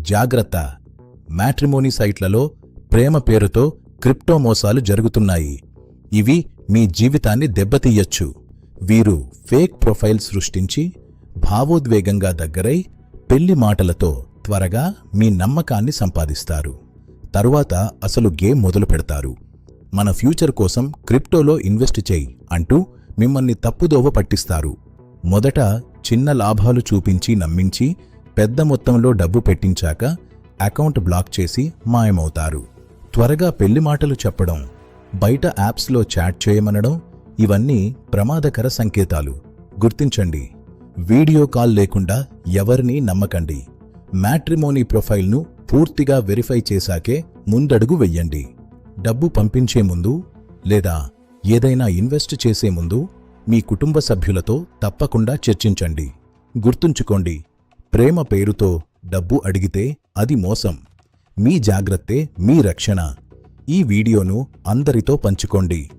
జాగ్రత్త! మ్యాట్రిమోనీ సైట్లలో ప్రేమ పేరుతో క్రిప్టో మోసాలు జరుగుతున్నాయి. ఇవి మీ జీవితాన్ని దెబ్బతీయచ్చు. వీరు ఫేక్ ప్రొఫైల్ సృష్టించి భావోద్వేగంగా దగ్గరై పెళ్లి మాటలతో త్వరగా మీ నమ్మకాన్ని సంపాదిస్తారు. తరువాత అసలు గేమ్ మొదలు పెడతారు. మన ఫ్యూచర్ కోసం క్రిప్టోలో ఇన్వెస్ట్ చేయి అంటూ మిమ్మల్ని తప్పుదోవ పట్టిస్తారు. మొదట చిన్న లాభాలు చూపించి నమ్మించి పెద్ద మొత్తంలో డబ్బు పెట్టించాక అకౌంట్ బ్లాక్ చేసి మాయమవుతారు. త్వరగా పెళ్లి మాటలు చెప్పడం, బయట యాప్స్లో చాట్ చేయమనడం ఇవన్నీ ప్రమాదకర సంకేతాలు. గుర్తించండి, వీడియో కాల్ లేకుండా ఎవరినీ నమ్మకండి. మ్యాట్రిమోనీ ప్రొఫైల్ను పూర్తిగా వెరిఫై చేశాకే ముందడుగు వెయ్యండి. డబ్బు పంపించే ముందు లేదా ఏదైనా ఇన్వెస్ట్ చేసే ముందు మీ కుటుంబ సభ్యులతో తప్పకుండా చర్చించండి. గుర్తుంచుకోండి, ప్రేమ పేరుతో డబ్బు అడిగితే అది మోసం. మీ జాగ్రత్తే మీ రక్షణ. ఈ వీడియోను అందరితో పంచుకోండి.